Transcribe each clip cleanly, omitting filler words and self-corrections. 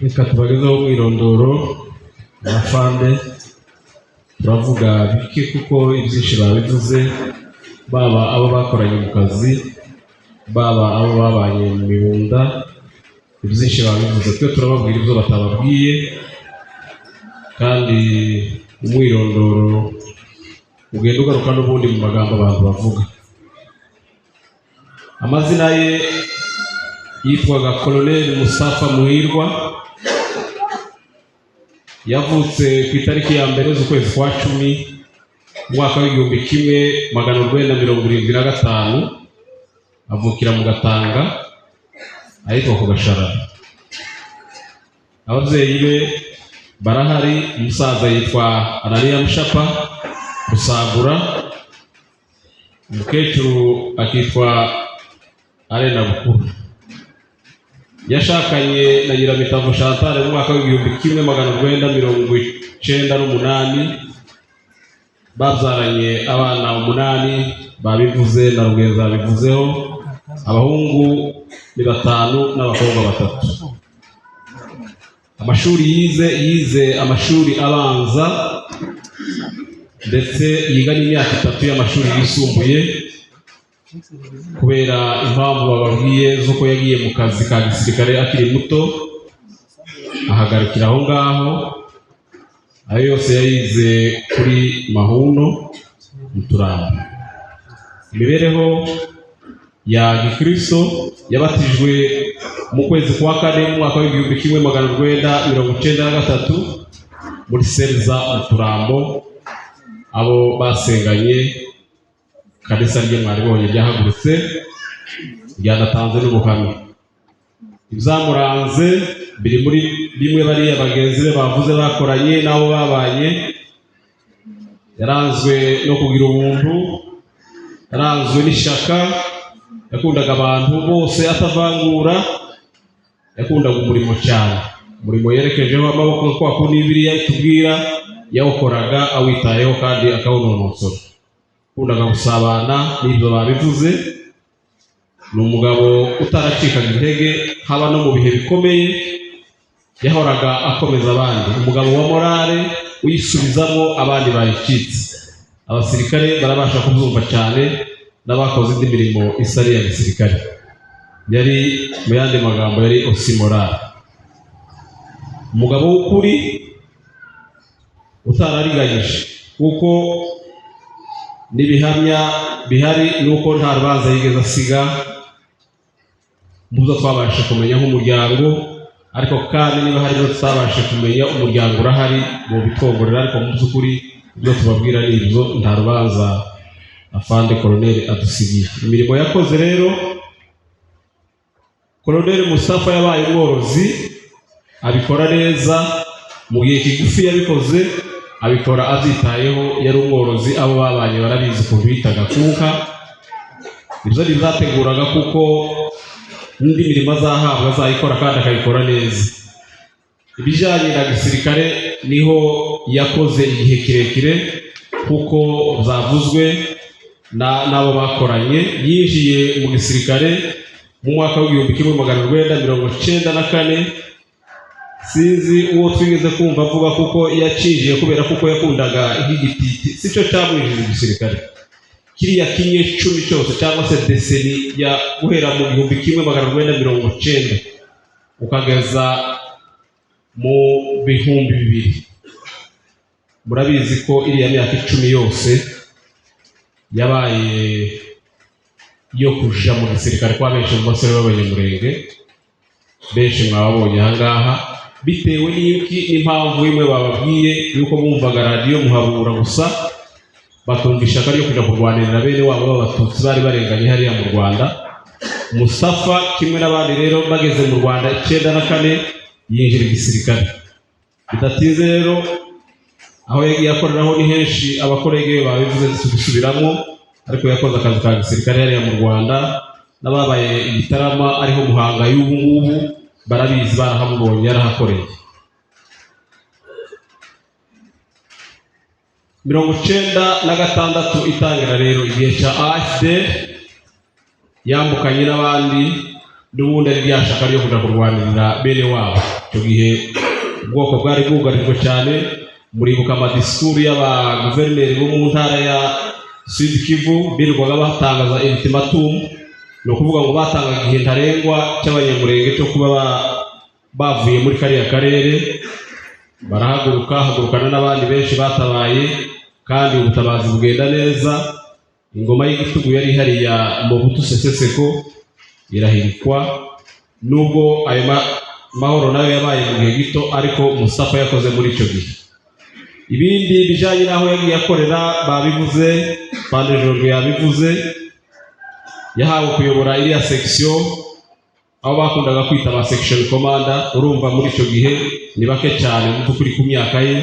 Reka tubagezeho umwirondoro abafande turavuga bike kuko ibyinshi babivuze, baba abo bakoranye mu kazi, baba abo babanye mu mibunda, ibyinshi babivuze. Twe turababwira ibyo batababwiye, kandi umwirondoro ugenda ugaruka n'ubundi mu magambo abantu bavuga. Amazina ye yitwaga Colonel Mustafa Muhirwa, yavutse ku itariki ya mbere z'ukwezi kwa 10 umwaka w'1975, avukira mu Gatanga ahitwa ku Gasharara. Ababyeyi be barahari, umusaza yitwa Ananiya Mushapa Rusagura, umukecuru akitwa Arena Bukuru. Yashakanye na Nyiramitavo Chantal mu mwaka w'1998, babyaranye abana 8, babivuze na Rugenza bivuzeho, abahungu ni 5 n'abakobwa 3. Amashuri yize amashuri abanza ndetse yiga n'imyaka 3 y'amashuri yisumbuye, kubera impamvu bababwiye z'uko yagiye mu kazi ka gisirikare akiri muto, ahagarikira aho ngaho. Ayo yose yayize kuri Mahuno mu Turambo. Imibereho ya Gikristo, yabatijwe mu kwezi kwa 4 mu mwaka w'1993 muri Serza mu Turambo. Abo basenganye kanisa rye mwaribonye ryahagurutse ryanatanze n'ubuhamya. Ibyamuranze biri muri bimwe bariya bagenzi be bavuze bakoranye nabo babanye. Yaranzwe no kugira ubuntu, yaranzwe n'ishaka, yakundaga abantu bose atavangura, yakundaga umurimo cyane. Umurimo yerekejeho amaboko kwa kundi Bibiliya itubwira, yawukoraga awitayeho kandi akawunonosora. Kundaga gusabana n'ibyo babivuze. Ni umugabo utaracikaga intege, haba no mu bihe bikomeye yahoraga akomeza abandi. Umugabo wa morale uyisubizamo abandi bayicitse. Abasirikare barabasha kubyumva cyane, n'abakoze indi mirimo isari ya gisirikare. Yari mu yandi magambo yari osimorale. Umugabo w'ukuri utarariganyije, kuko n'ibihamya bihari nuko nta rubanza yigeze asiga mu byo twabashe kumenya nk'umuryango. Ariko kandi niba hari ibyo tutabashe kumenya, umuryango urahari mu bitwongorera. Ariko mu by'ukuri ibyo tubabwira ni ibyo, nta rubanza afande Colonel adusigiye. Imirimo yakoze rero, Colonel Mustafa yabaye umworozi, abikora neza. Mu gihe kigufi yabikoze, abikora abyitayeho. Yari umworozi, abo babanye barabizi ukuntu bitaga kuka. Ibyo bizateguraga kuko n'indi mirimo azahabwa azayikora kandi akayikora neza. Ibijyanye na gisirikare niho yakoze igihe kirekire, kuko zavuzwe n'abo bakoranye. Yinjiye mu gisirikare mu mwaka w'1994. Sinzi uwo twigeze kumva avuga kuko yacinjiye kubera kuko yakundaga igititi. Sico cyamwinjije igisirikare. Kiriya kinye 10 cyose cyangwa se deseni ya guhera mu 1990 ukageza mu 2000. Murabizi ko iriya myaka 10 yose yabaye yo kuja mu gisirikare kwa benshi mu basore b'abanyamurenge. Benshi mwababonye ahangaha, bitewe n'impamvu imwe bababwiye yuko bumvaga radio Muhabura gusa, batumvisha ko ari kuja kurwanirira bene wabo b'abatutsi bari barenganye hariya mu Rwanda. Mustafa kimwe n'abandi rero bageze mu Rwanda 94 yinjira igisirikare. Bidatinze rero aho yagiye akoreraho ni henshi abakorege babivuze gusubiramo, ariko yakoze akazi ka gisirikare hariya mu Rwanda. N'ababaye Igitarama ariho Muhanga y'ubu ngubu barabizi, barahamubonye yarahakoreye. 96 itangira rero igihe cya AFD, yambukanye n'abandi n'ubundi ari ryashaka ryo kuja kurwanirira bene wabo. Icyo gihe ubwoko bwari bwugarijwe cyane. Muribuka amadisikuru y'abaguverineri bo mu ntara ya Sud Kivu birirwaga batangaza ultimatum, ni ukuvuga ngo batangaga igihe ntarengwa cy'abanyamurenge cyo kuba bavuye muri kariya karere. Hagurukana n'abandi benshi batabaye, kandi ubutabazi bugenda neza. Ingoma y'igitugu yari ihari ya Mobutu Sese Seko irahirikwa, nubwo ayo mahoro nayo yabaye mu gihe gito, ariko Mustafa yakoze muri icyo gihe. Ibindi bijanye naho yagiye akorera babivuze, Pandejorwe yabivuze. Yahawe kuyobora iriya section aho bakundaga kwita ba section commander. Urumva muri icyo gihe ni bake cyane mu kuri ku myaka ye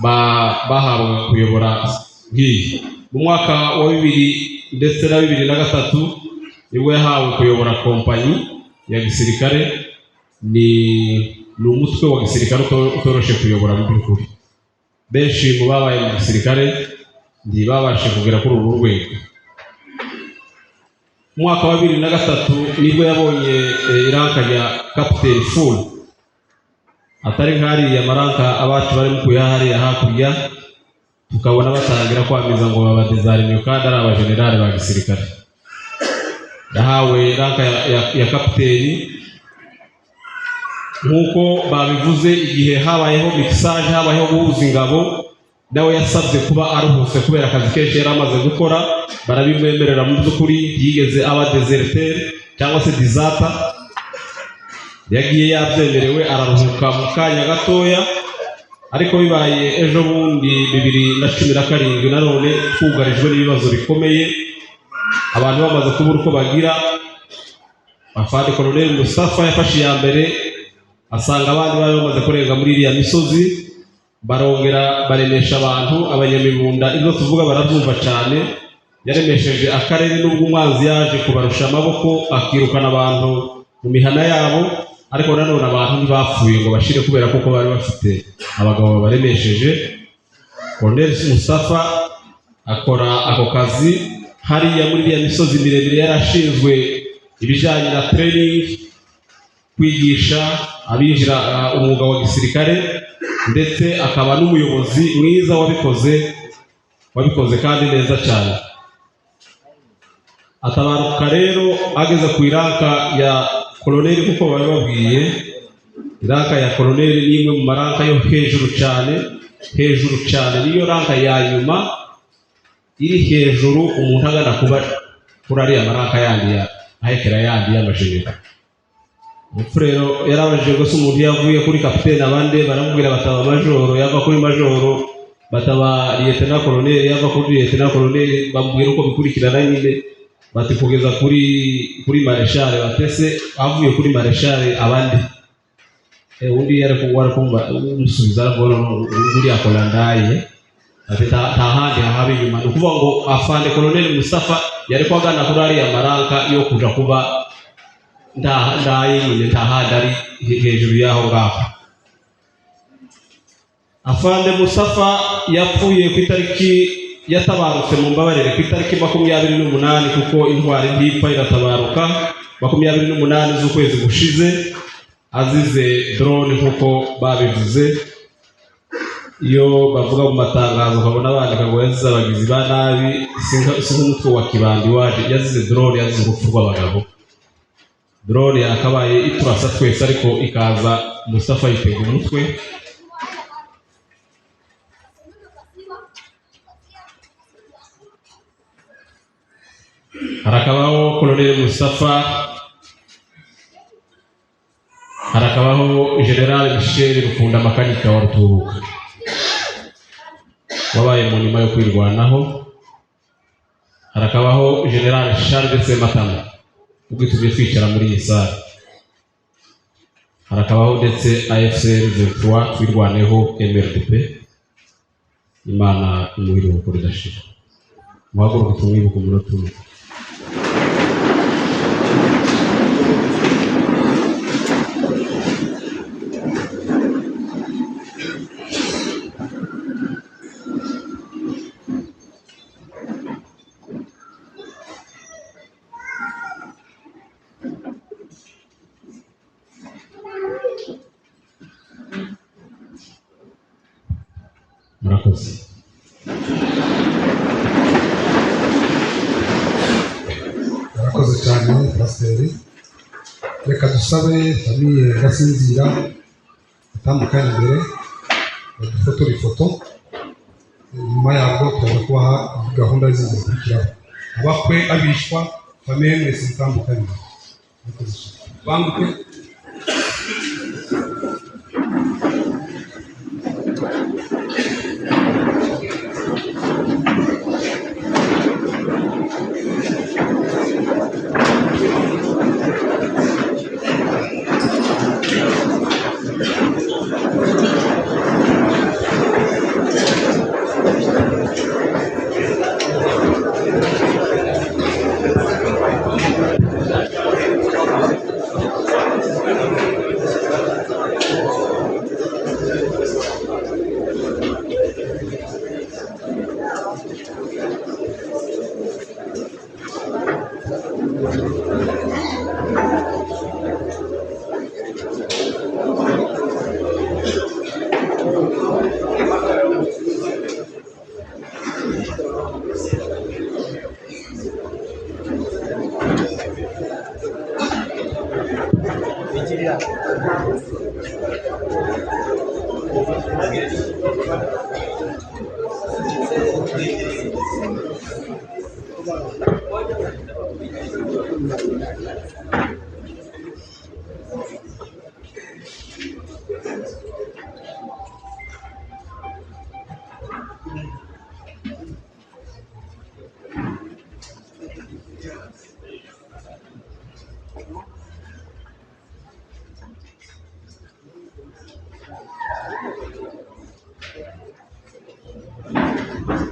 bahawe kuyobora ngiyi. Mu mwaka wa 2000 ndetse na 2003 nibwo yahawe kuyobora kompanyi ya gisirikare. Ni umutwe wa gisirikare utoroshe kuyobora mu by'ukuri. Benshi mu babaye mu gisirikare ntibabashe kugera kuri ubu rwego. Mu mwaka wa 2003 nibwo yabonye iranka rya Captain Full, atari nk'ariya maranka abacu bari mu kuyahariya hakurya tukabona batangira kwamiza ngo babadezarime kandi ari abajenerali ba gisirikare. Yahawe iranka ya kapiteni nk'uko babivuze. Igihe habayeho mixage, habayeho guhuza ingabo, nawe yasabye kuba aruhutse kubera akazi kenshi yari amaze gukora. Barabimwemerera mu by'ukuri, yigeze aba deserteur cyangwa se dizata. Yagiye yabyemerewe araruhuka mu kanya gatoya, ariko bibaye ejo bundi 2017 nanone twugarijwe n'ibibazo bikomeye. Abantu bamaze kubura uko bagira, Afande Colonel Mustafa yafashe ya mbere, asanga abandi bari bamaze kurenga muri iriya misozi, barongera baremesha abantu. Abanyamibunda ibyo tuvuga barabyumva cyane. Yaremesheje akarere n'ubwo umwanzi yaje kubarusha amaboko akirukana abantu mu mihana yabo, ariko nanone abantu ntibapfuye ngo bashire kubera kuko bari bafite abagabo baremesheje. Colonel Mustafa akora ako kazi hariya muri iriya misozi miremire. Yarashinzwe ibijanye na training, kwigisha abinjira umwuga wa gisirikare, ndetse akaba n'umuyobozi mwiza wabikoze kandi neza cyane. Atabaruka rero ageze ku iranka ya koloneli kuko bari babwiye. Iranka ya koloneli ni imwe mu maranka yo hejuru cyane, niyo ranka ya nyuma iri hejuru umuntu agana kuba kuri ariya maranka yandi ya ahekera yandi y'amajeri. Umufurero yarabajije gusa umuntu yavuye kuri kapiteni, abandi baramubwira bataba majoro, yava kuri majoro, bataba lieutenant colonel, yava kuri lieutenant colonel, bamubwira uko bikurikirana nyine. Bati kugeza kuri marshal, batese avuye kuri marshal abandi undi yari kuwara kumba umusubiza ngo uri akolandaye ati tahandi habi nyuma. Ukuvuga ngo Afande Colonel Mustafa yari kwagana kuri ariya maranka yo kuja kuba ndaye tahandi ari hejuru yaho ngaho. Afande Mustafa yapfuye ku itariki, yatabarutse mu mbabarire ku itariki 28 kuko intwari ntipfa iratabaruka 28 z'ukwezi gushize, azize drone nkuko babivuze. Iyo bavuga mu matangazo ukabona bandika ngo yazize abagizi ba nabi, nk'umutwe wa Kibandi waje yazize drone, yazize urupfu rw'abagabo. Drone yakabaye iturasa twese, ariko ikaza Mustafa yitega umutwe. Harakabaho Colonel Mustafa, harakabaho General Michel Rukunda Makanika wa Ruturuka wabaye mu nyuma yo kwirwanaho. Harakabaho General Charles Sematama ubwo tujye twicara muri iyi sare. Harakabaho ndetse AFCL 23 twirwaneho MRDP. Imana imuhire uko ridashira. Muhaguruke tumwibuka umunota umwe. murakoze. Murakoze cyane pasiteri. Reka dusabe famiye Gasinzira atandukanye imbere badufotora ifoto, nyuma yabwo turaza kubaha gahunda zindi zikurikiraho. Abakwe, abishwa, famiye mwese mutandukanye banguke.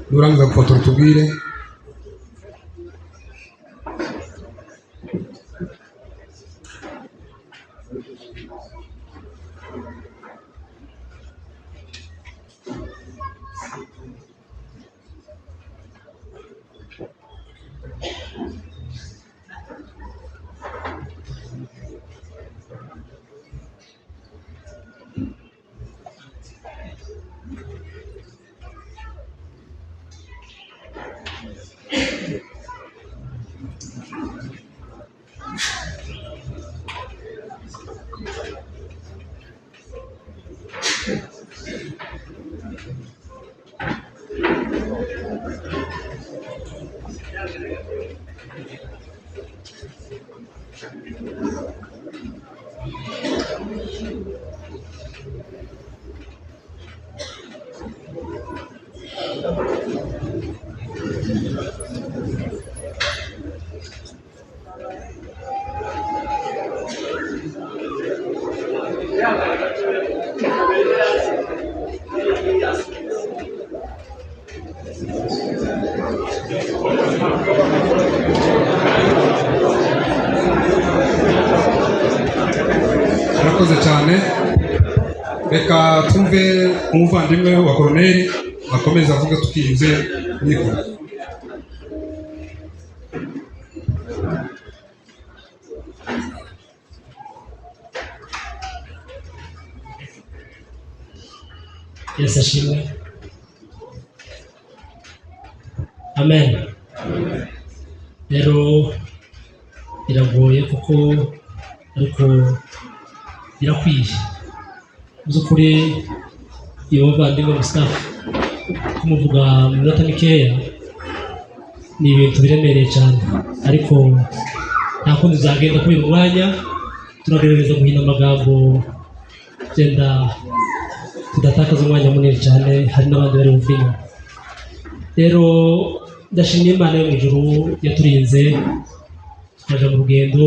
Nurangiza gufotora tubwire. Murakoze cyane. Reka twumve umuvandimwe wa Koroneli akomeza avuga tukiyuze nikora. Yesu ashimwe. Amen. Rero biragoye kuko ariko birakwiye. By'ukuri iyo bavandimwe Mustafa kumuvuga mu minota mikeya ni ibintu biremereye cyane, ariko nta kundi uzagenda kubera umwanya. Turagerageza guhina amagambo genda tudatakaza umwanya munini cyane, hari n'abandi bari buvino. Rero ndashimira Imana yo mu ijuru yaturinze tukaja mu rugendo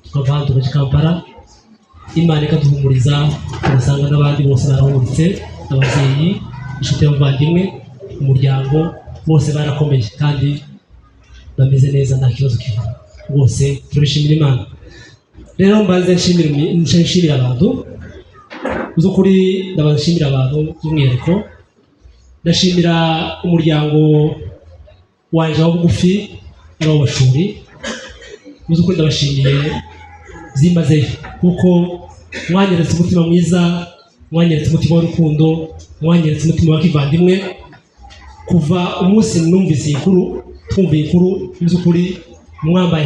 tukava hano tukajya Kampala. Imana ikaduhumuriza tugasanga n'abandi bose barahumuritse, ababyeyi, inshuti y'abavandimwe, umuryango bose barakomeye kandi bameze neza, nta kibazo kivuga rwose. Turabishimira Imana. Rero mbanze nshimira abantu uzukuri, ndabashimira abantu by'umwihariko. Ndashimira umuryango wanje wa bugufi n'abashuri, uzukuri ndabashimiye zimaze kuko mwanyeretse umutima mwiza mwanyeretse umutima w'urukundo, mwanyeretse umutima wa kivandimwe. Kuva umunsi numvise inkuru, twumviye inkuru by'ukuri mwambaye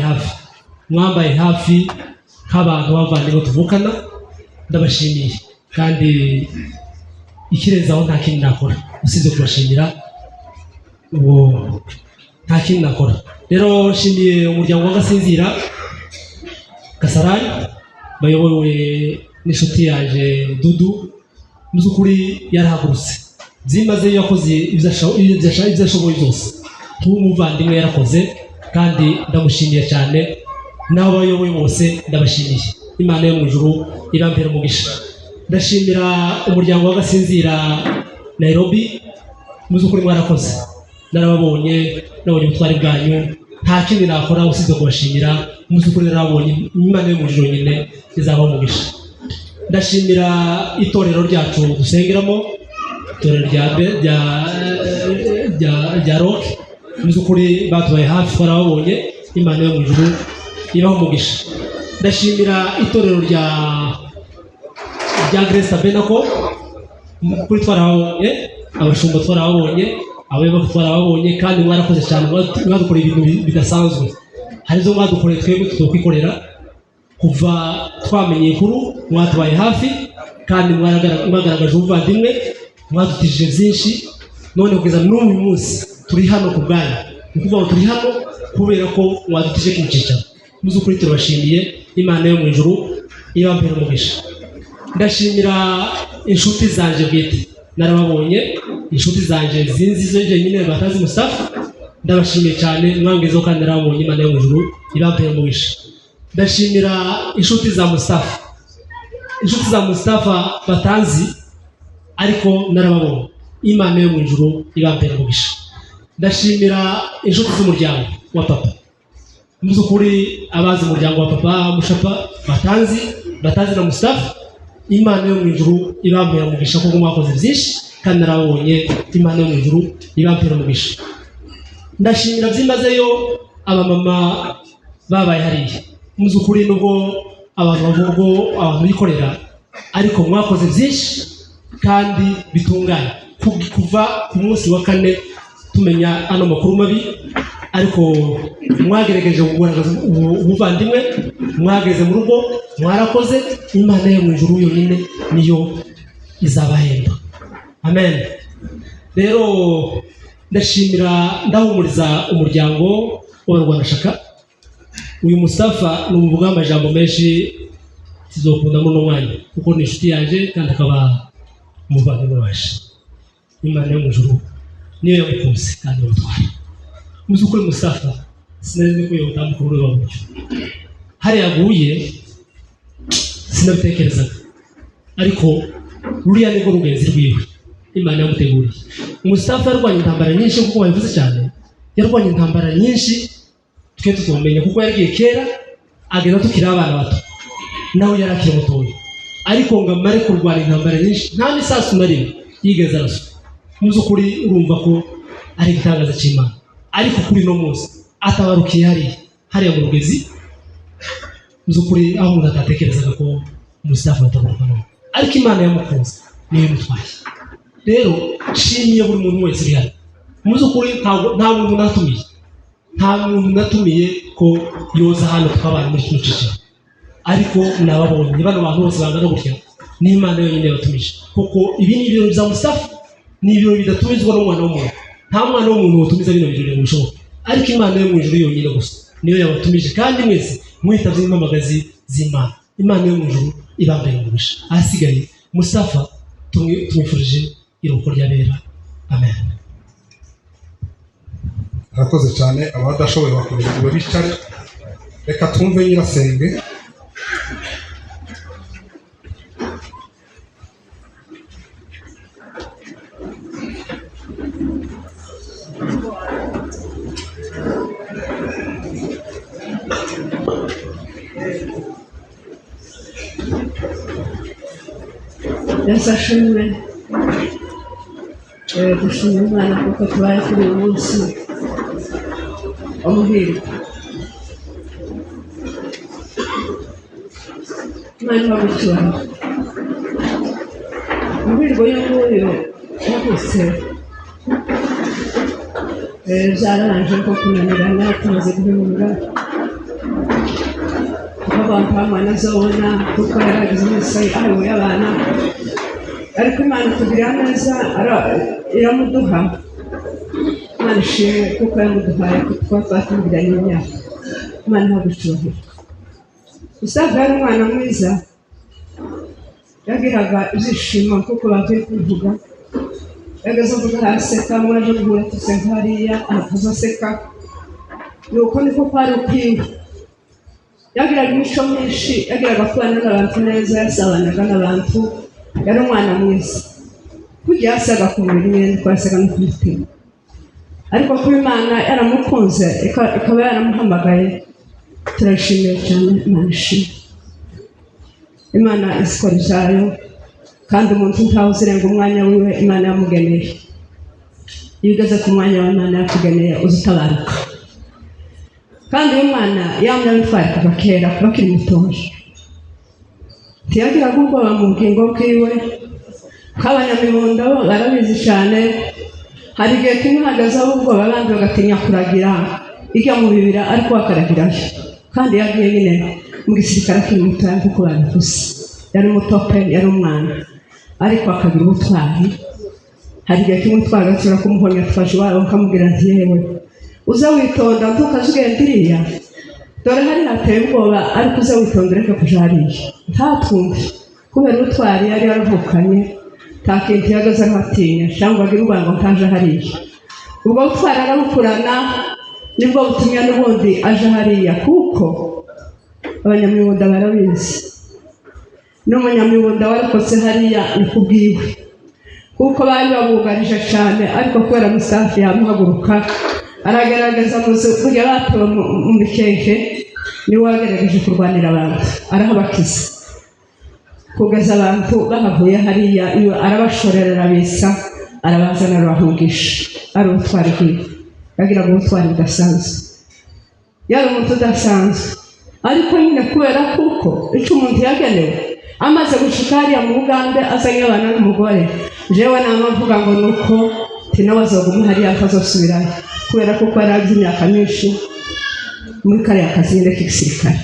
hafi nk'abantu bavandimwe tuvukana. Ndabashimiye kandi ikirenzaho nta kindi nakora usibye kubashimira, uwo nta kindi nakora. Rero nshimiye umuryango wa Gasinzira Kasarani bayobowe n'inshuti yaje Dudu, mu by'ukuri yarahagurutse byimazeyo, yakoze ibyo ashoboye byose. Nk'umuvandimwe yarakoze kandi ndamushimiye cyane, n'abo bayoboye bose ndabashimiye. Imana yo mu ijuru ibambere umugisha. Ndashimira umuryango wa Gasinzira Nairobi, mu by'ukuri mwarakoze, narababonye, nabonye ubutwari bwanyu, nta kindi nakora usibye kubashimira. Mu by'ukuri narabonye, Imana yo mu ijuru nyine izabaho umugisha. Ndashimira itorero ryacu dusengeramo, itorero rya Rock, mu by'ukuri batubaye hafi, twarababonye. Imana yo mu ijuru ibaho umugisha. Ndashimira itorero rya Grace Tabernacle, kuri twarababonye, abashumba twarababonye, abayobozi twarababonye, kandi mwarakoze cyane, mwadukoreye ibintu bidasanzwe. Hari izo mwadukoreye twebwe tutokwikorera. Kuva twamenye inkuru mwatubaye hafi, kandi mwagaragaje ubuvandimwe, mwadutije byinshi, none kugeza n'uyu munsi turi hano ku bwanyu. Ni ukuvuga ngo turi hano kubera ko mwadutije ku cyicaro. Mu by'ukuri turabashimiye. Imana yo mu ijuru ibambere umugisha. Ndashimira inshuti zanje bwite, narababonye, inshuti zanje zinzi zo nyine batazi Mustafa, ndabashimiye cyane, mwangezeho kandi narababonye. Imana yo mu ijuru ibambere umugisha. Ndashimira inshuti za Mustafa batanzi ariko narababonye. Imana yo mu ijuru ibambere umugisha. Ndashimira inshuti z'umuryango wa papa, mu by'ukuri abazi umuryango wa papa Mushapa batanzi na Mustafa. Imana yo mu ijuru ibambere umugisha kuko mwakoze byinshi kandi narababonye. Imana yo mu ijuru ibambere umugisha. Ndashimira byimazeyo abamama babaye hariya, mu by'ukuri nubwo abantu bavuga abantu bikorera, ariko mwakoze byinshi kandi bitunganye. Kuva ku munsi wa 4 tumenya ano makuru mabi, ariko mwagerageje kugaragaza ubuvandimwe, mwageze mu rugo, mwarakoze. Imana yo mu ijuru yonyine niyo izabahemba. Amen. Rero ndashimira, ndahumuriza umuryango w'Abarwanashyaka. Uyu Mustafa ni umuvuga amajambo menshi tuzokundamo n'umwanya, kuko ni inshuti yanjye kandi akaba umuvandimwe waje. Imana yo mu ijuru niyo yamukunze kandi yamutwaye. Mu by'ukuri Mustafa sinari ko yotamukuru w'abantu, hari yaguye sinabitekerezaga, ariko ruriya niko rugenzi rwiwe Imana yamuteguriye. Mustafa yarwanye intambara nyinshi, kuko babivuze cyane, yarwanye intambara nyinshi twe tutumenya, kuko yaragiye kera agenda tukiri abana bato, nawe yarakiri mutoya, ariko ngo amare kurwana intambara nyinshi nta n'isasu na rimwe yigeze araswa. Mu by'ukuri urumva ko ari igitangaza cy'Imana. Ariko kuri no munsi atabarukiye hariya mu Rugezi, mu by'ukuri aho umuntu atatekerezaga ko Mustafa atabaruka none, ariko Imana yamukunze niyo imutwaye. Rero nshimiye buri muntu wese uri hano. Mu by'ukuri nta muntu natumiye ko yoza hano tukabana muri kino cyiciro, ariko nababonye bano bantu bose bangana gutya, ni Imana yonyine yabatumije. Kuko ibi ni ibirori bya Mustafa, ni ibirori bidatumizwa n'umwana w'umuntu. Nta mwana w'umuntu watumiza bino birori mu bishoboka, ariko Imana yo mu ijuru yonyine gusa niyo yabatumije, kandi mwese mwitavye impamagazi z'Imana. Imana yo mu ijuru ibambere umugisha. Ahasigaye Mustafa tumwifurije iruhuko ry'abera. Amen. Arakoze cyane. Abadashoboye bakomeza ngo bicare, reka twumve nyirasenge. Yasashimwe dushimira Imana kuko tubaye kuri uyu munsi w'umuhirwe. Imana ibamucyubahiro. Muhirwa uyu nguyu yavutse byararanje ko kunanirana tumaze guhura abantu bamwana azabona kuko yaragize umusaya ahawe y'abana ariko Imana itugirira neza iramuduha Imana ishimwe kuko yamuduhaye kuko twatungiranye imyaka Imana ntagucyuhira usanga yari umwana mwiza yagiraga ibyishimo kuko bavuye kubivuga yageze avuga araseka mwaje guhura tusenga hariya akaza aseka nuko niko kwari ukwiwe yagiraga imico myinshi yagiraga kubana n'abantu neza yasabanaga n'abantu yari umwana mwiza kugira yasaga ku mubiri neza twasaga no ku mutima ariko kuba Imana yaramukunze ikaba yaramuhamagaye turashimiye cyane Imana ishimwe Imana isikora ibyayo kandi umuntu ntawe uzirenga umwanya wiwe Imana yamugeneye iyo ugeze ku mwanya w'Imana yakugeneye uzitabaruka kandi uyu mwana yamye abitwaye kuva kera bakiri mutoya ntiyagiraga ubwoba mu bugingo bwiwe nk'abanyamibondo barabizi cyane hari igihe kimwe hahagazeho ubwoba abandi bagatinya kuragira ijya mu bibira ariko bakaragirayo kandi yagiye nyine mu gisirikare akiri mutoya kuko babivuze yari mutope yari umwana ariko akagira ubutwari hari igihe kimwe twagacura kumuhonya twaje iwabo bakamubwira ati yewe uza witonda ntukazugenda iriya dore hari hateye ubwoba ariko uza witonda ureke kuja hariya ntatwumve kubera ubutwari yari yaravukanye nta kintu yagaze arahatinya cyangwa agira urwango ntaje hariya ubwo butwari arabukurana nibwo butumya n'ubundi aje hariya kuko abanyamibunda barabizi n'umunyamibunda warokotse hariya ni kubwiwe kuko bari babugarije cyane ariko kubera Musafi yamuhaguruka aragerageza burya batewe mu mikeke niwe wagerageje kurwanira abantu arahabakiza kugeza abantu bahavuye hariya iyo arabashorera bisa arabazana arabahungisha ari ubutwari bwiwe yagiraga ubutwari budasanzwe yari umuntu udasanzwe ariko nyine kubera kuko icyo umuntu yagenewe amaze gushika hariya mu Bugande azanye abana n'umugore jewe namavuga ngo nuko tinabazoguma hariya akazosubirayo kubera kuko yaragize imyaka myinshi muri kariya kazi nyine k'igisirikare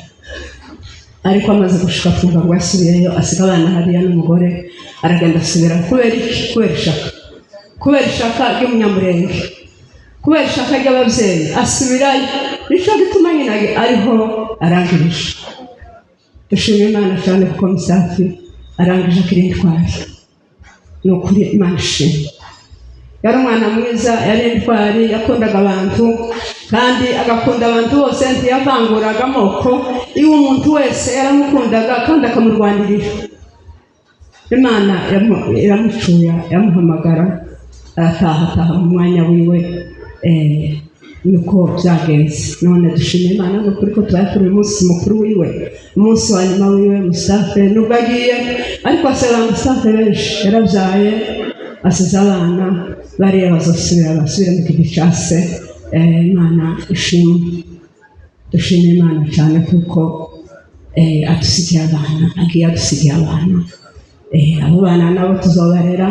ariko amaze gushika twumva ngo yasubiyeyo asiga abana hariya n'umugore aragenda asubira kubera iki kubera ishaka ry'umunyamurenge kubera ishaka ry'ababyeyi asubirayo nicyo gituma nyine ariho arangirije dushimira Imana cyane kuko Musafi arangije akiri intwari ni ukuri Imana ishimwe yari umwana mwiza yari intwari yakundaga abantu kandi agakunda abantu bose ntiyavanguraga amoko iyo umuntu wese yaramukundaga kandi akamurwanirira Imana iramucuya yamuhamagara arataha mu mwanya wiwe nuko byagenze none dushimira Imana n'ukuri ko twakora umunsi mukuru wiwe umunsi wa nyuma wiwe Musafi nubwo agiye ariko asaba Musafi benshi yarabyaye asize abana bariya bazosubira basubire mu gihe cyase Imana ishimwe dushimira Imana cyane kuko adusigiye abana agiye adusigiye abana abo bana nabo tuzobarera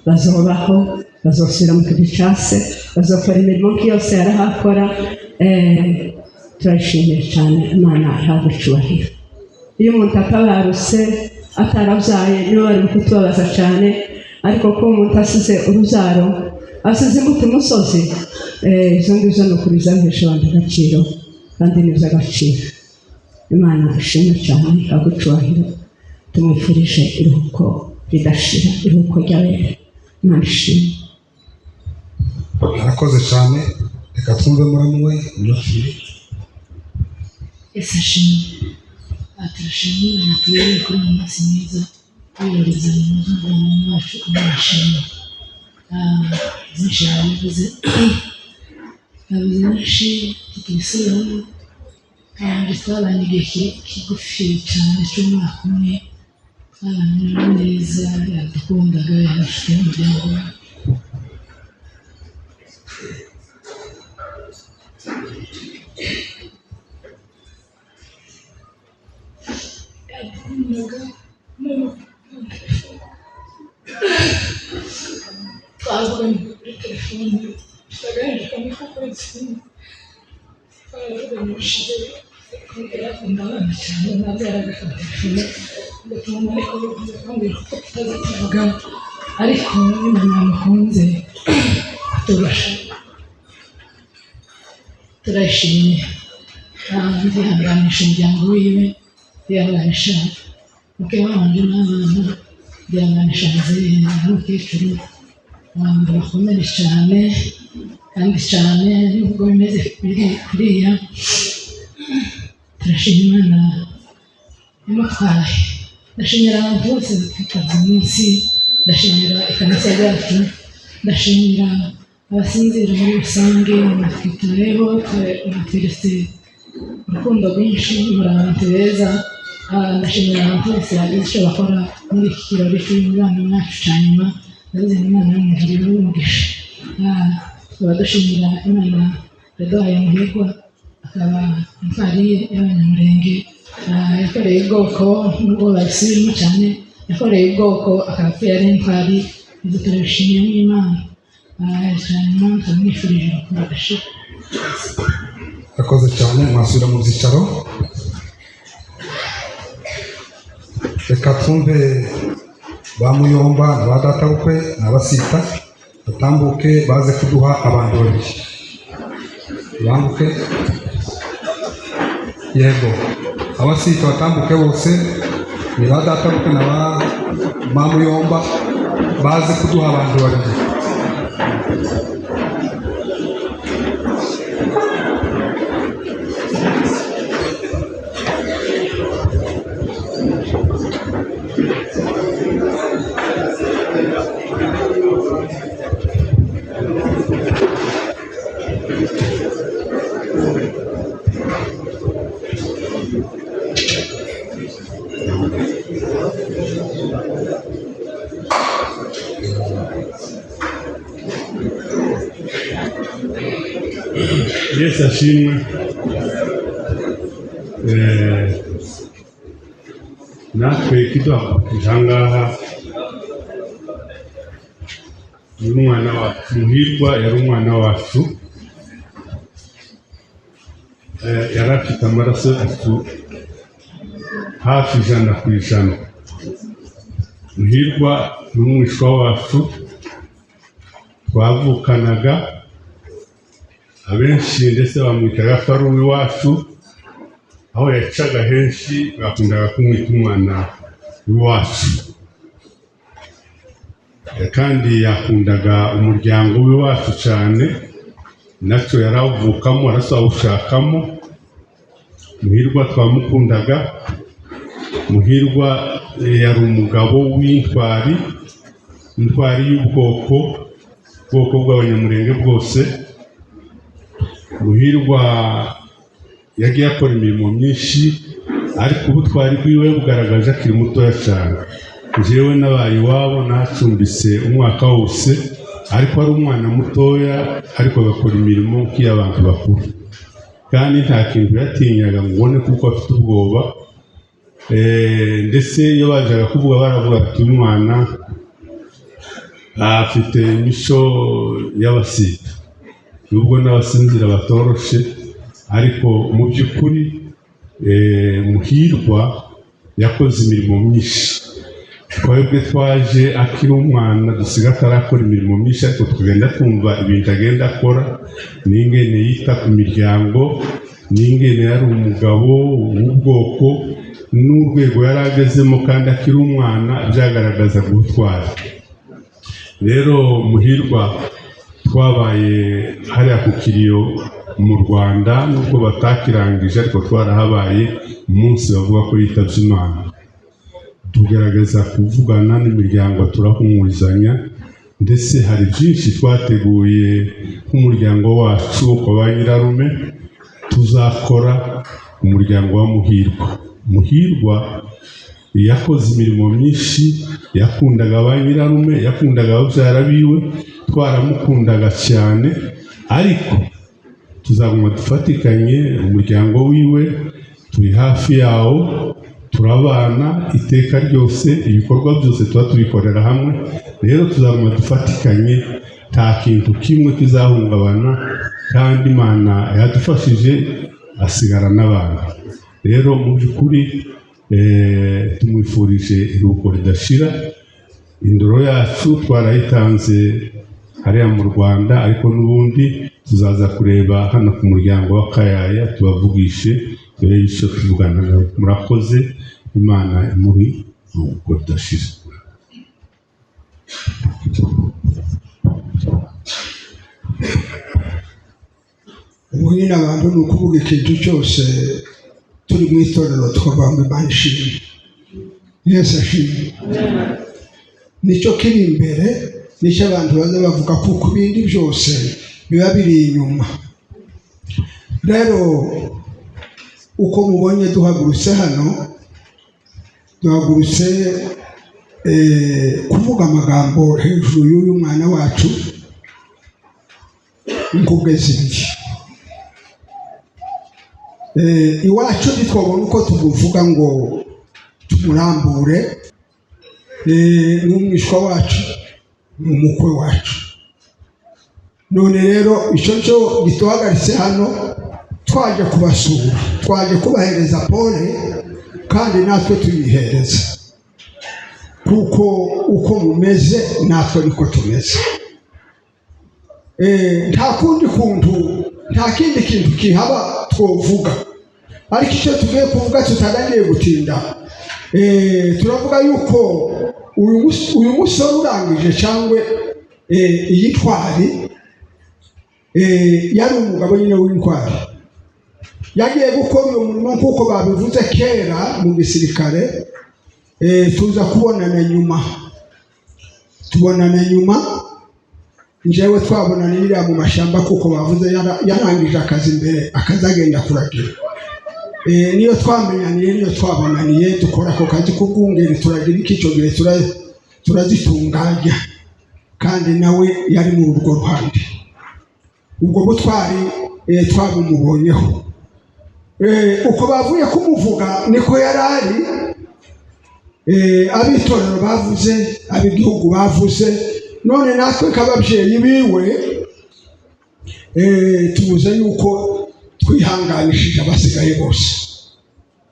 bazobaho bazosubira mu gihe cyase bazakora imirimo yose yarahakora turashimira cyane Imana ihabwe icyubahiro iyo umuntu atabaruse atarabyaye niwe bari kutubabaza cyane ariko ko umuntu asize urubyaro asize imbuto imusozi izo ngizo ni ukuri zahesha abantu agaciro kandi ni iby'agaciro Imana ishimwe cyane ihabwe icyubahiro tumwifurije iruhuko ridashira iruhuko ry'abera Imana ishimwe arakoze cyane reka twumve muramu we ndashimye ese ashimwe turashimye Imana tubere kuri uyu munsi mwiza wiyoreza mu muryango wacu amashimwe byinshi yabivuze benshi tukisubiramo kandi twabanye igihe kigufi cyane cy'umwaka umwe twabanye neza yadukundaga yafite umuryango yadukundaga twavuganye kuri telefone tutagaheje kamwe ko kwezi twavuganye ushize kumbwira ko ndabana cyane nabyaraga telefone ndatuma ariko bambwira ko tutazavuga ariko Imana yamukunze turashimye kandi yihanganisha umuryango wiwe yihanganisha mukeba wanjye n'abana yihanganisha muzehe n'umukecuru abantu bakomeye cyane kandi cyane nubwo bimeze kuriya turashima Imana imutwaye ndashimira abantu bose batwitabye umunsi ndashimira ikanisa ryacu ndashimira abasinzira muri rusange natwitayeho natweretse urukundo rwinshi muri abantu beza ndashimira abantu bose bagize icyo bakora muri iki kirori cy'umubano wacu cya nyuma ndabizi Imana y'umujuru w'umugisha tukaba dushimira Imana yaduhaye Muhirwa akaba intwari y'abanyamurenge yakoreye ubwoko nubwo babisubiramo cyane yakoreye ubwoko akaba ari intwari ibyo turabishimiye n'Imana cyane tukamwifurije kubagasha yakoze cyane mwasubira mu byicaro reka twumve ba Muyomba na ba Databukwe na Basita batambuke baze kuduha abantu babiri bambuke yego Abasita batambuke bose ni ba Databukwe na ba Muyomba baze kuduha abantu babiri Yesu ashimwe natwe kiduhagurukije aha ngaha ni umwana wacu Muhirwa yari umwana wacu yari afite amaraso yacu hafi 100%. Muhirwa ni umwishwa wacu twavukanaga abenshi ndetse bamwitaga ko ari uw'iwacu aho yacaga henshi bakundaga kumwita umwana w'iwacu kandi yakundaga umuryango w'iwacu cyane nacyo yarawuvukamo arasawushakamo Muhirwa twamukundaga Muhirwa yari umugabo w'intwari y'ubwoko bw'abanyamurenge bwose Muhirwa yagiye akora imirimo myinshi ariko ubutwari bwiwe bugaragaje akiri mutoya cyane njyewe nabaye iwabo nacumbise umwaka wose ariko ari umwana mutoya ariko agakora imirimo nk'iy'abantu bakuru kandi nta kintu yatinyaga ngo ubone kuko afite ubwoba ndetse iyo bajaga kuvuga baravuga ati umwana afite imico y'Abasita nubwo n'abasinzira batoroshe ariko mu by'ukuri Muhirwa yakoze imirimo myinshi twebwe twaje akiri umwana dusiga atarakora imirimo myinshi ariko tugenda twumva ibintu agenda akora n'ingene yita ku miryango n'ingene yari umugabo w'ubwoko n'urwego yari agezemo kandi akiri umwana byagaragaza gutwara rero Muhirwa twabaye hariya ku Kiriyo mu Rwanda nubwo batakirangije ariko twarahabaye umunsi bavuga ko yitabye Imana tugerageza kuvugana n'imiryango turahumurizanya ndetse hari byinshi twateguye nk'umuryango wacu kwa ba nyirarume tuzakora umuryango wa Muhirwa yakoze imirimo myinshi yakundaga ba nyirarume yakundaga ababyara biwe twaramukundaga cyane ariko tuzaguma dufatikanye umuryango wiwe turi hafi yawo turabana iteka ryose, ibikorwa byose tuba tubikorera hamwe. Rero tuzaguma dufatikanye, nta kintu kimwe kizahungabana, kandi Imana yadufashije asigara n'abantu. Rero mu by'ukuri tumwifurije iruhuko ridashira. Indoro yacu twarayitanze hariya mu Rwanda, ariko n'ubundi tuzaza kureba hano ku muryango wa Kayaya tubavugishe, dore icyo tuvugana. Murakoze, Imana imuri iruhuko ridashira. ubuhira abantu ni ukuvuga ikintu cyose turi mu itorero tukavuga ngo Imana ishimwe, Yesu ashimwe. Nicyo kiri imbere, nicyo abantu baza bavuga, kuko ibindi byose biba biri inyuma. Rero uko mubonye duhagurutse hano, duhagurutse kuvuga amagambo hejuru y'uyu mwana wacu inkubwe zibiri. Iwacu ntitwabona uko tumuvuga ngo tumurambure. Ni umwishwa wacu, ni umukwe wacu. None rero icyo cyo gituhagaritse hano, twaje kubasura, twaje kubahereza pole, kandi natwe tuyihereza, kuko uko mumeze natwe niko tumeze. Nta kindi kintu kihaba twovuga, ariko icyo tugiye kuvuga tutaganiye gutinda, turavuga yuko uyu musore urangije cyangwa iyi ntwari yari umugabo nyine w'intwari, yagiye gukora uyu murimo nk'uko babivuze kera mu gisirikare. Tuza kubonana nyuma, njyewe twabonana iriya mu mashyamba, kuko bavuze yarangije akazi mbere akazagenda kuragira. Niyo twamenyaniye, niyo twabonaniye, dukora ako kazi k'ubwungeri, turagira icyo gihe turazitunganya, kandi nawe yari muri urwo ruhande. Ubwo butwari twabumubonyeho. Uko bavuye kumuvuga niko yari ari. Abitorero bavuze, ab'igihugu bavuze, none natwe nk'ababyeyi biwe tubuze yuko twihanganishije abasigaye bose,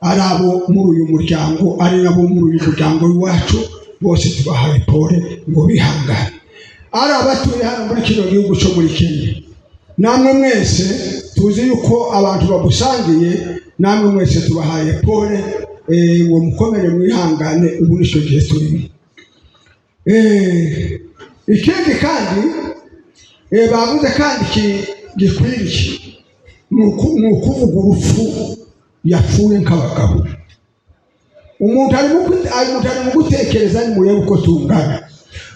ari abo muri uyu muryango, ari nabo muri uyu muryango w'iwacu, bose tubahaye pole ngo bihangane. Ari abatuye hano muri kino gihugu cyo muri Kenya, namwe mwese tuzi yuko abantu babusangiye, namwe mwese tubahaye pole ngo mukomere mwihangane. Ubu nicyo gihe turimo. Ikindi kandi bavuze kandi gikwiriye ni ukuvuga urupfu yapfuye nk'abagabo. Umuntu ari mu gutekereza, ni murebe uko tungana.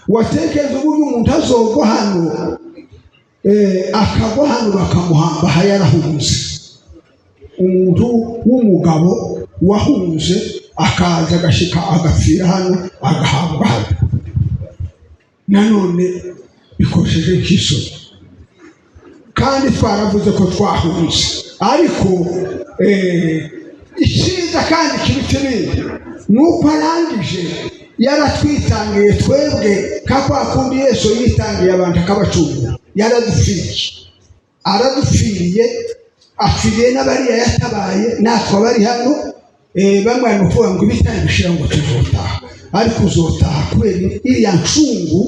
Watekereza uburyo umuntu azogwa hano, akagwa hano bakamuhamba aha yarahunze. Umuntu w'umugabo wahunze akaza agashika agapfira hano, agahambwa hano, nanone bikoresheje nk'isoni. Kandi twaravuze ko twahunze, ariko icyiza kandi kiruta ibindi ni uko arangije yaratwitangiye twebwe, nka kwa kundi Yesu yitangiye abantu akabacungura. Aradupfiriye, apfiriye n'abariya yatabaye, natwe abari hano. Bamwe ni ukuvuga ngo ibitari bishira ngo tuzotaha, ariko uzotaha kubera iriya ncungu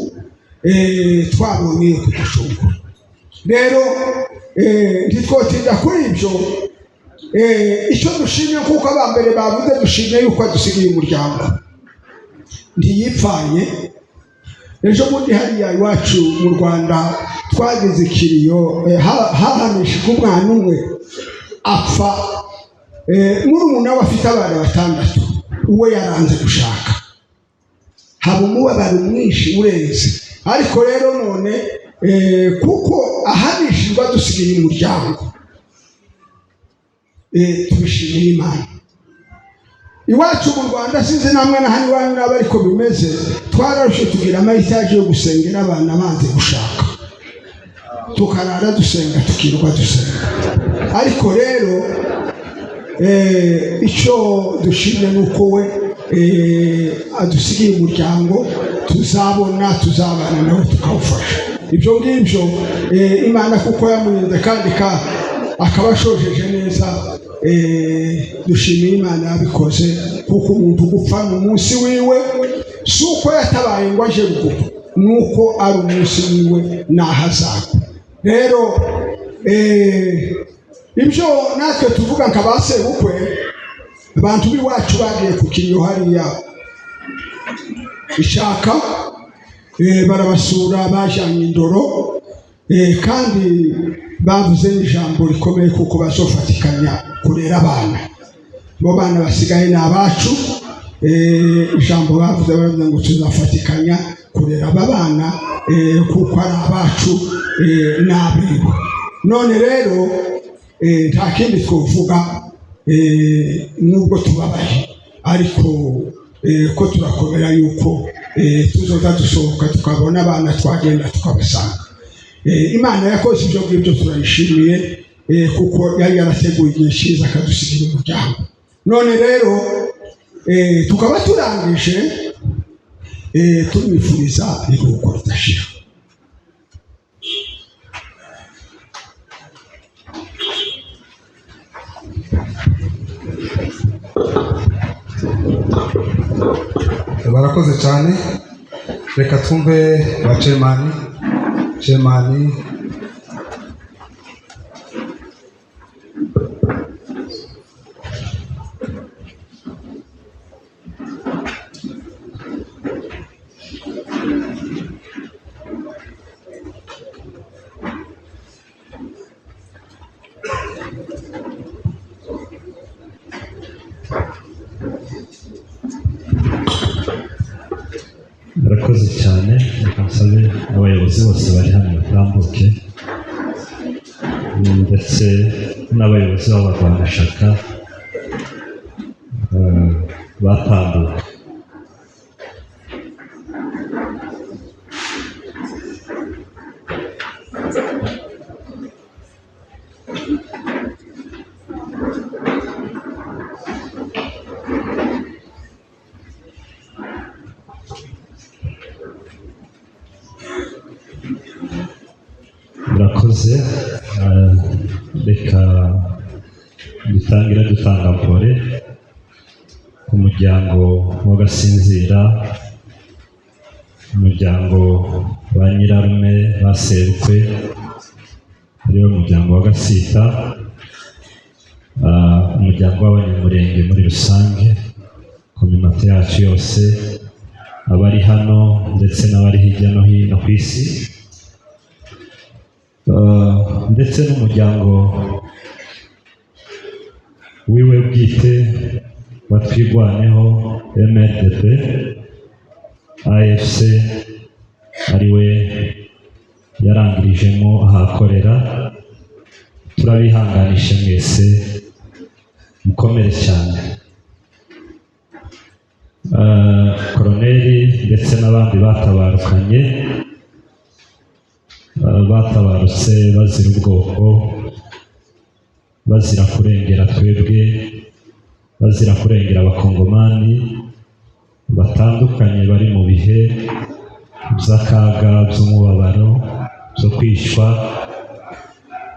twabonye yo kuducungura. Rero ntitwotinda kuri ibyo. Icyo dushimye, kuko abambere bavuze, dushimye yuko adusigaye umuryango, ntiyipfanye. Ejo bundi hariya iwacu mu Rwanda twagize ikiriyo, hahanishijwe umwana umwe apfa. Murumuna we afite abana 6, uwe yaranze gushaka, haba umubabaro mwinshi urenze. Ariko rero none kuko ahanishijwe dusigaye umuryango, tubishimiye Imana. Iwacu mu Rwanda sinzi namwe na hano iwanyu naba ariko bimeze, twararushe tugira amayitaje yo gusengera abana banze gushaka, tukarara dusenga, tukirwa dusenga. Ariko rero icyo dushimye ni uko we adusigiye umuryango tuzabana nawe tukawufasha. Ibyo ngibyo Imana kuko yamurinze kandi akaba ashojeje neza, dushimiye Imana yabikoze, kuko umuntu gupfa ni umunsi wiwe, si uko yatabaye ngo aje gupfa, ni uko ari umunsi wiwe n'ahazagwa. Rero ibyo natwe tuvuga nka ba sebukwe, abantu b'iwacu bagiye ku Kinyo hariya Ishaka, barabasura bajyanye indoro, kandi bavuze n'ijambo rikomeye kuko bazofatikanya kurera abana. Bo bana basigaye ni abacu, ijambo bavuze baravuga ngo tuzafatikanya kurera aba bana kuko ari abacu n'abiwe. None rero nta kindi twovuga, nubwo tubabaye ariko ko turakomera yuko tuzoza dusohoka tukabona abana twagenda tukabasanga. Imana yakoze ibyo ngibyo turayishimiye, kuko yari yarateguye igihe cyiza akadusigira umuryango. None rero tukaba turangije tumwifuriza iruhuko ridashira. Barakoze cyane. Reka twumve ba Chairman. Murakoze cyane. Reka nsabe abayobozi bose bari hano batambuke, ndetse n'abayobozi b'abarwanashyaka batambuka. Murakoze. Reka dutangire dutanga mpore ku muryango w'Agasinzira, umuryango ba nyirarume basebukwe, ariwo muryango w'Agasita, umuryango w'Abanyamurenge muri rusange, kominote yacu yose, abari hano ndetse n'abari hirya no hino ku isi, ndetse n'umuryango wiwe bwite wa Twirwaneho MRDP AFC, ariwe yarangirijemo ahakorera. Turabihanganisha mwese, mukomere cyane. Koloneli ndetse n'abandi batabarukanye, batabarutse bazira ubwoko, bazira kurengera twebwe, bazira kurengera abakongomani batandukanye bari mu bihe by'akaga, by'umubabaro, byo kwicwa,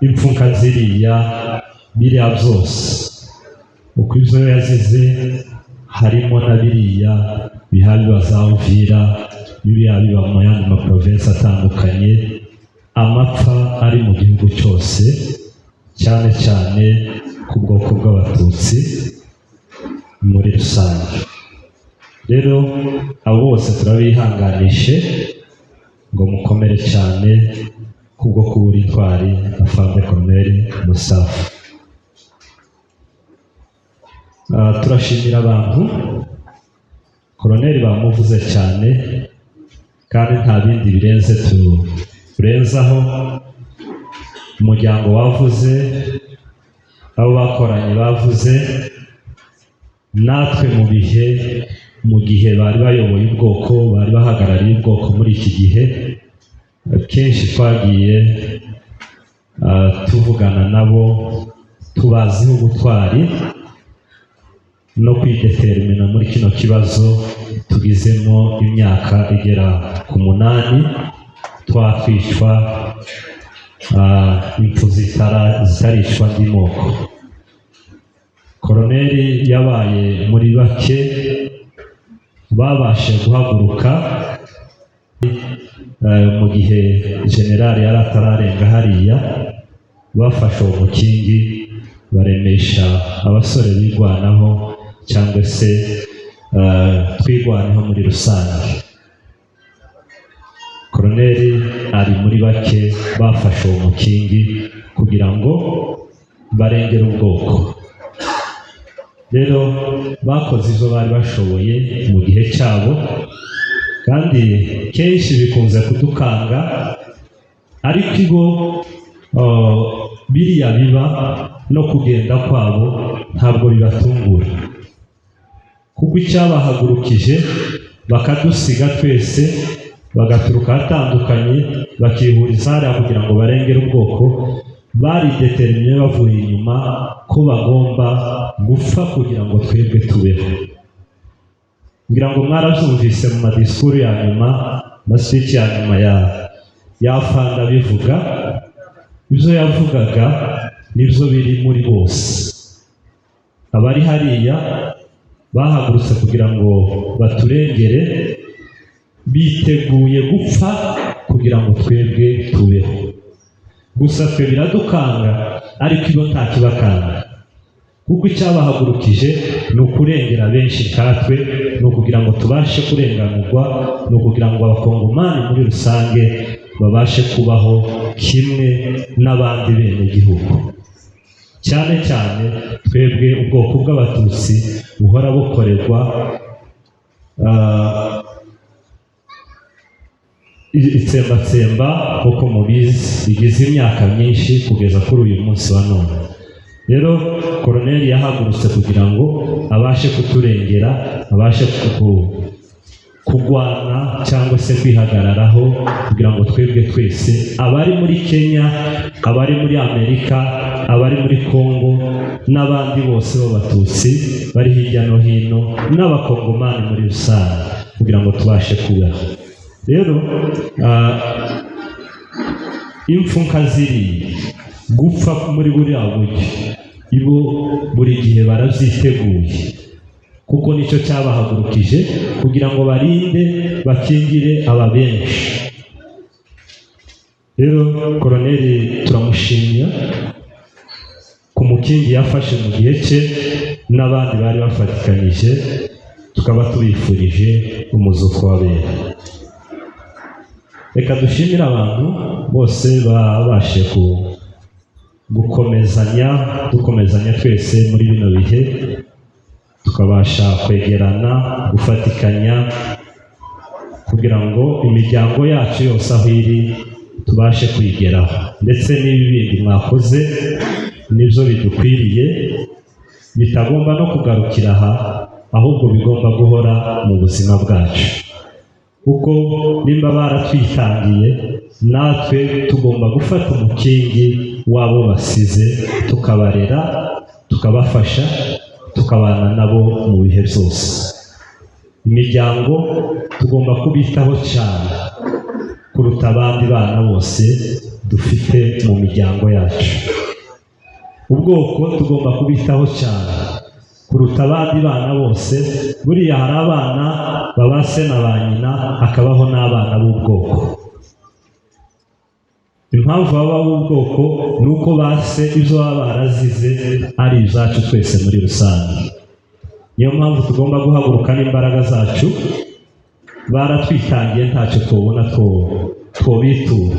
impfuka biriya byose. Uko ibyo yazize harimo na biriya biha bazawuvira, biriya biba mu yandi maprovensi atandukanye, amapfa ari mu gihugu cyose, cyane cyane ku bwoko bw'Abatutsi muri rusange. Rero abo bose turabihanganishe ngo mukomere cyane kubwo kubura intwari afande Koloneli Mustafa. Turashimira abantu, Koloneli bamuvuze cyane, kandi nta bindi birenze turenzaho. Umuryango wavuze, abo bakoranye bavuze, natwe mu gihe bari bayoboye ubwoko, bari bahagarariye ubwoko muri iki gihe, kenshi twagiye tuvugana nabo, tubaziho ubutwari no kwidetermina muri kino kibazo tugizemo imyaka igera ku 8 twatwicwa impfu zitarishwa andi moko. Koroneli yabaye muri bake babashe guhaguruka mu gihe generali yari atararenga hariya, bafashe uwo mukingi baremesha abasore bigwanaho cyangwa se twigwaneho muri rusange. Koroneli ari muri bake bafashe uwo mukingi kugira ngo barengere ubwoko. Rero bakoze ibyo bari bashoboye mu gihe cyabo, kandi kenshi bikunze kudukanga, ariko ibo biriya biba no kugenda kwabo ntabwo bibatungura, kuko icyabahagurukije bakadusiga twese bagaturuka hatandukanye bakihuriza hariya kugira ngo barengere ubwoko, bari determine bavuye inyuma ko bagomba gupfa kugira ngo twebwe tubeho. Ngira ngo mwarabyumvise mu madisikuru ya nyuma, speech ya nyuma ya Fanda bivuga, ibyo yavugaga nibyo biri muri bose. Abari hariya bahagurutse kugira ngo baturengere, biteguye gupfa kugira ngo twebwe tubeho. Gusa twe biradukanga, ariko ibo nta kibakanga, kuko icyabahagurukije ni ukurengera benshi nkatwe, ni ukugira ngo tubashe kurenganurwa, ni ukugira ngo abakongomani muri rusange babashe kubaho kimwe n'abandi bene gihugu. Cyane cyane twebwe ubwoko bw'Abatutsi buhora bukorerwa itsembatsemba kuko mubizi bigize imyaka myinshi kugeza kuri uyu munsi wa none. Rero Koroneli yahagurutse kugira ngo abashe kuturengera, abashe kugwana cyangwa se kwihagararaho, kugira ngo twebwe twese, abari muri Kenya, abari muri Amerika, abari muri Kongo, n'abandi bose b'Abatutsi bari hirya no hino, n'abakongomani muri rusange, kugira ngo tubashe kubaho. Rero impfu nkaziri gupfa muri buriya buryo, ibo buri gihe barabyiteguye, kuko nicyo cyabahagurukije kugira ngo barinde bakingire aba benshi. Rero Koroneli turamushimira ku mukingi yafashe mu gihe cye, n'abandi bari bafatikanyije, tukaba tubifurije umuzuko w'abera. Reka dushimire abantu bose babashe dukomezanya twese muri bino bihe, tukabasha kwegerana, gufatikanya, kugira ngo imiryango yacu yose aho iri tubashe kwigeraho. Ndetse n'ibindi mwakoze nibyo bidukwiriye, bitagomba no kugarukira aha, ahubwo bigomba guhora mu buzima bwacu, kuko nimba baratwitangiye, natwe tugomba gufata umukingi wabo basize, tukabarera, tukabafasha, tukabana nabo mu bihe byose. Imiryango tugomba kubitaho cyane kuruta abandi bana bose dufite mu miryango yacu. Ubwoko tugomba kubitaho cyane kuruta abandi bana bose. Buriya hari abana baba se na ba nyina, hakabaho n'abana b'ubwoko. Impamvu baba b'ubwoko ni uko base ibyo baba barazize ari ibyacu twese muri rusange. Niyo mpamvu tugomba guhaguruka n'imbaraga zacu. Baratwitangiye ntacyo tubona twobitura,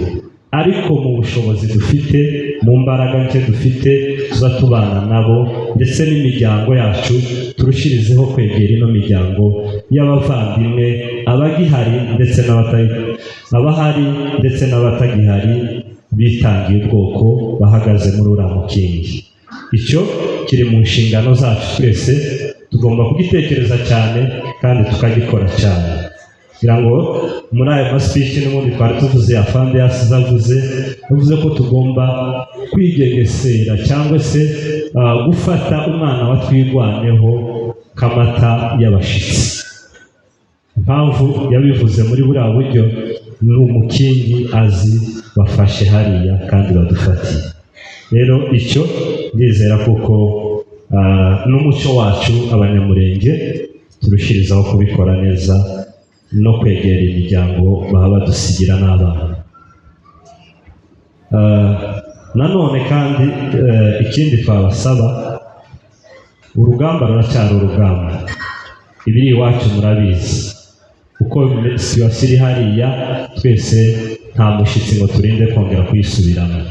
ariko mu bushobozi dufite, mu mbaraga nke dufite, tuza tubana nabo, ndetse n'imiryango yacu turushirizeho kwegera ino miryango y'abavandimwe, abagihari ndetse abahari ndetse n'abatagihari, bitangiye ubwoko, bahagaze muri uriya mukingi. Icyo kiri mu nshingano zacu twese, tugomba kugitekereza cyane kandi tukagikora cyane. Kugira ngo muri aya masipiki n'ubundi twari tuvuze, ya Fanda yasize avuze ko tugomba kwigengesera cyangwa se gufata umwana wa twigwaneho k'amata y'abashitsi. Impamvu yabivuze muri buriya buryo ni umukingi azi bafashe hariya kandi badufatiye. Rero icyo ndizera kuko n'umuco wacu abanyamurenge turushirizaho kubikora neza no kwegera imiryango baba badusigira n'abana. Nanone kandi ikindi twabasaba, urugamba ruracyari urugamba. Ibiri iwacu murabizi uko situwasiyo iri hariya, twese nta mushyitsi ngo turinde kongera kuyisubiramo.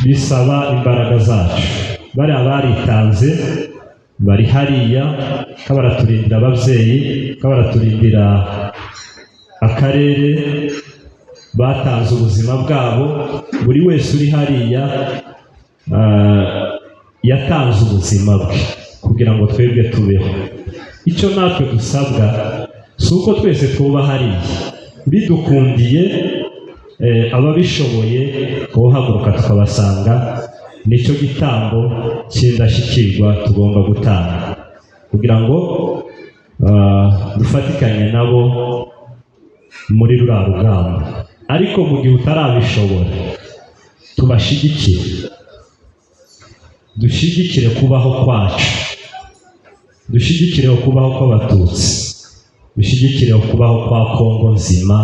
Bisaba imbaraga zacu. Bariya baritanze bari hariya, kabaraturindira ababyeyi, kabaraturindira akarere, batanze ubuzima bwabo. Buri wese uri hariya yatanze ubuzima bwe kugira ngo twebwe tubeho. Icyo natwe dusabwa si uko twese tuba hariya, bidukundiye ababishoboye kuhaguruka tukabasanga, nicyo gitambo cy'indashyikirwa tugomba gutanga kugira ngo dufatikanye nabo muri ruriya rugamba. Ariko mu gihe utarabishobora, tubashyigikire, dushyigikire kubaho kwacu, dushyigikire kubaho kw'Abatutsi, dushyigikire kubaho kwa Kongo nzima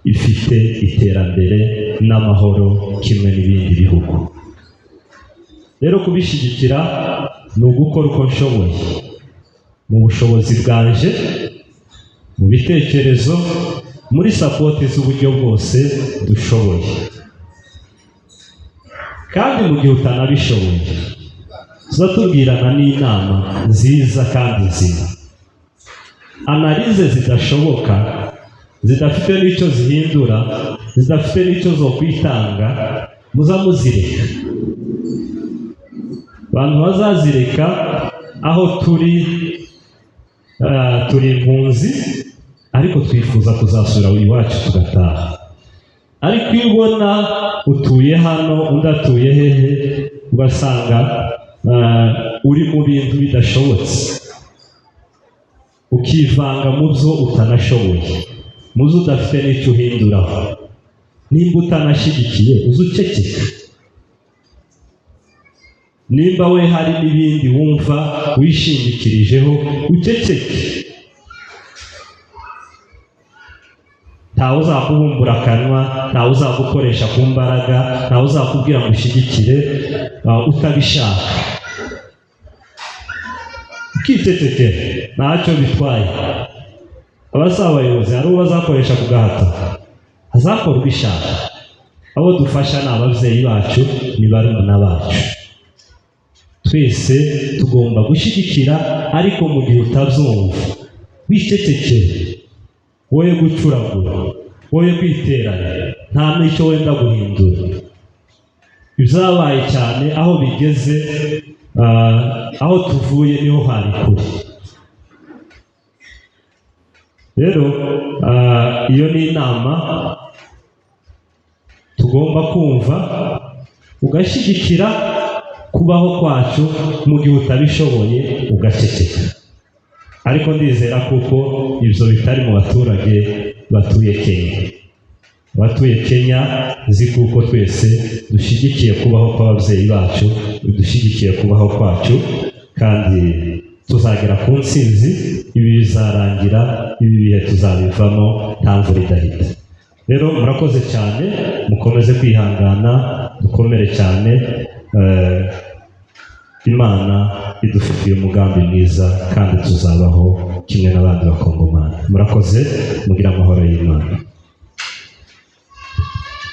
ifite iterambere n'amahoro kimwe n'ibindi bihugu. Rero kubishyigikira ni ugukora uko nshoboye mu bushobozi bwanje, mu bitekerezo, muri sapoti z'uburyo bwose dushoboye. Kandi mu gihe utanabishoboye, tuzatubwirana n'inama nziza kandi nzima. Analize zidashoboka, zidafite n'icyo zihindura, zidafite n'icyo zo kwitanga, muzamuzireka. Abantu bazazireka aho turi impunzi, ariko twifuza kuzasura iwacu tugataha. Ariko iyo ubona utuye hano undi atuye hehe, ugasanga uri mu bintu bidashobotse, ukivanga mu byo utanashoboye, mu byo udafite n'icyo uhinduraho. Nimba utanashyigikiye uze uceceka. Nimba we hari n'ibindi wumva wishingikirijeho, uceceke. Ntawe uzakubumbura akanwa, ntawe uzagukoresha ku mbaraga, ntawe uzakubwira ngo ushyigikire utabishaka. Ukicecekera ntacyo bitwaye. Abasaba abayobozi hari uwo bazakoresha ku gahato, hazakora ubishaka. Abo dufasha ni ababyeyi bacu, ni barumuna bacu. Twese tugomba gushyigikira, ariko mu gihe utabyumva wicecekere, wowe gucuragura, wowe kwiteranya, nta n'icyo wenda guhindura. Ibyabaye cyane aho bigeze, aho tuvuye niho hari kure. Rero iyo ni inama tugomba kumva, ugashyigikira kubaho kwacu. Mu gihe utabishoboye ugaceceka. Ariko ndizera kuko ibyo bitari mu baturage batuye Kenya. Abatuye Kenya nzi kuko twese dushyigikiye kubaho kw'ababyeyi bacu, dushyigikiye kubaho kwacu, kandi tuzagera ku ntsinzi. Ibi bizarangira, ibi bihe tuzabivamo nta mvura idahita. Rero murakoze cyane, mukomeze kwihangana, dukomere cyane. Imana idufitiye umugambi mwiza kandi tuzabaho kimwe n'abandi bakongomani. Murakoze, mugira amahoro y'Imana.